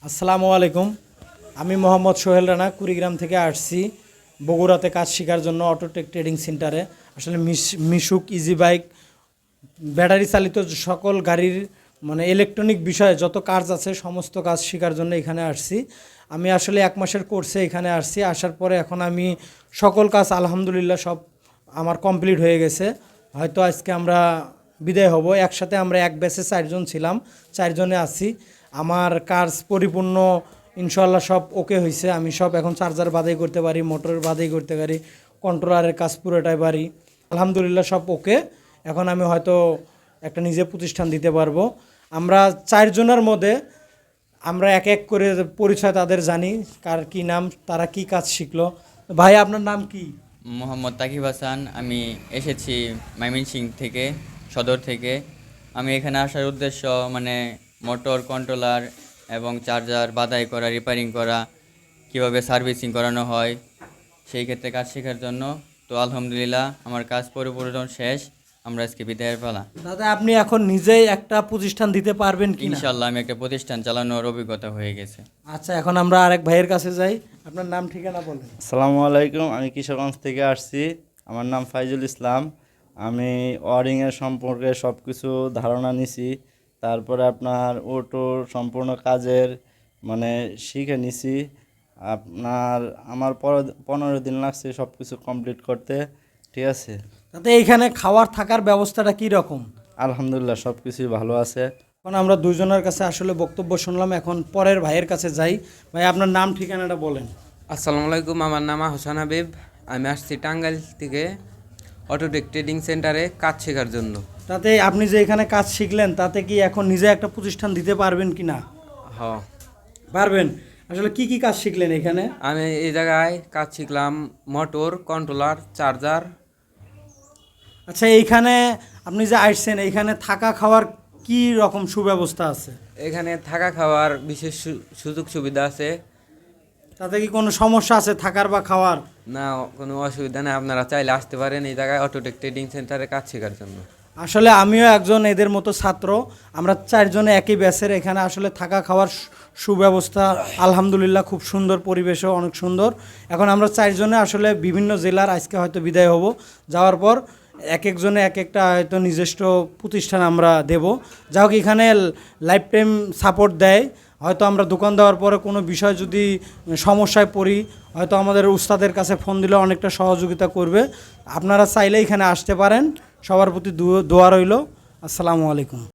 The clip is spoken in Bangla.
আসসালামু আলাইকুম। আমি মোহাম্মদ সোহেল রানা কুড়িগ্রাম থেকে আসছি বগুড়াতে কাজ শেখার জন্য অটোটেক ট্রেডিং সেন্টারে। আসলে মিশুক ইজি বাইক ব্যাটারি চালিত সকল গাড়ির ইলেকট্রনিক বিষয়ে যত কাজ আছে সমস্ত কাজ শেখার জন্য এখানে আসছি। আমি আসলে 1 মাসের কোর্সে এখানে আসছি। আসার পরে এখন আমি সকল কাজ আলহামদুলিল্লাহ সব আমার কমপ্লিট হয়ে গেছে। হয়তো আজকে আমরা বিদায় হব। একসাথে আমরা এক ব্যাচে 4 জন ছিলাম, 4 জনে আছি। আমার কাজ পরিপূর্ণ ইনশাল্লাহ সব ওকে হয়েছে। আমি সব এখন চার্জার বাদাই করতে পারি, মোটর বাদাই করতে পারি, কন্ট্রোলারের কাজ পুরোটাই পারি। আলহামদুলিল্লাহ সব ওকে। এখন আমি হয়তো একটা নিজে প্রতিষ্ঠান দিতে পারবো। আমরা 4 জনের মধ্যে আমরা এক এক করে পরিচয় তাদের জানি, কার কি নাম, তারা কি কাজ শিখলো। ভাই আপনার নাম কি? মোহাম্মদ তাকিব হাসান। আমি এসেছি ময়মনসিংহ থেকে, সদর থেকে। আমি এখানে আসার উদ্দেশ্য মোটর কন্ট্রোলার এবং চার্জার বাদাই করা, রিপেয়ারিং করা, কিভাবে সার্ভিসিং করানো হয় সেই ক্ষেত্রে কাজ শেখার জন্য। তো আলহামদুলিল্লাহ আমার কাজ পরিপূর্ণ শেষ। আমরা আজকে বিদায়ের পালা। দাদা আপনি এখন নিজেই একটা প্রতিষ্ঠান দিতে পারবেন কি? ইনশাল্লাহ আমি একটা প্রতিষ্ঠান চালানোর অভিজ্ঞতা হয়ে গেছে। আচ্ছা, এখন আমরা আরেক ভাইয়ের কাছে যাই। আপনার নাম ঠিকানা বলেন। আসসালামু আলাইকুম। আমি কিশোরগঞ্জ থেকে আসছি। আমার নাম ফাইজুল ইসলাম। আমি ওয়ারিংয়ের সম্পর্কে সব কিছু ধারণা নিছি। তারপরে আপনার অটোর সম্পূর্ণ কাজের শিখে নিছি। আমার 15 দিন লাগছে সব কিছু কমপ্লিট করতে। ঠিক আছে। তাতে এইখানে খাওয়ার থাকার ব্যবস্থাটা কি রকম? আলহামদুলিল্লাহ সব কিছুই ভালো আছে। এখন আমরা দুজনের কাছে আসলে বক্তব্য শুনলাম। এখন পরের ভাইয়ের কাছে যাই। ভাই আপনার নাম ঠিকানাটা বলেন। আসসালামু আলাইকুম। আমার নাম হোসেন হাবিব। আমি আসছি টাঙ্গাইল থেকে অটোটেক ট্রেডিং সেন্টারে কাজ শেখার জন্য। তাতে আপনি যে এখানে কাজ শিখলেন, তাতে কি এখন নিজে একটা প্রতিষ্ঠান দিতে পারবেন কি না? হ্যাঁ পারবেন। আসলে কি কি কাজ শিখলেন এখানে? আমি এই জায়গায় কাজ শিখলাম মোটর, কন্ট্রোলার, চার্জার। আচ্ছা, এইখানে আপনি যে আসছেন, এইখানে থাকা খাওয়ার কি রকম সুব্যবস্থা আছে? এখানে থাকা খাওয়ার বিশেষ সুযোগ সুবিধা আছে। তাতে কি কোনো সমস্যা আছে থাকার বা খাওয়ার? না, কোনো অসুবিধা নেই। আপনারা চাইলে আসতে পারেন এই জায়গায় অটোটেক ট্রেডিং সেন্টারে কাজ শেখার জন্য। আসলে আমিও একজন এদের মতো ছাত্র। আমরা 4 জনে একই ব্যাচের। এখানে আসলে থাকা খাওয়ার সুব্যবস্থা আলহামদুলিল্লাহ খুব সুন্দর, পরিবেশও অনেক সুন্দর। এখন আমরা 4 জনে আসলে বিভিন্ন জেলার আজকে হয়তো বিদায় হব। যাওয়ার পর এক একজনে এক একটা হয়তো নিজস্ব প্রতিষ্ঠান আমরা দেব। যা হোক, এখানে লাইফ টাইম সাপোর্ট দেয়। হয়তো আমরা দোকান দেওয়ার পরে কোনো বিষয় যদি সমস্যায় পড়ি, হয়তো আমাদের উস্তাদের কাছে ফোন দিলে অনেকটা সহযোগিতা করবে। আপনারা চাইলে এখানে আসতে পারেন। সবার প্রতি দোয়া রইল। আসসালামু আলাইকুম।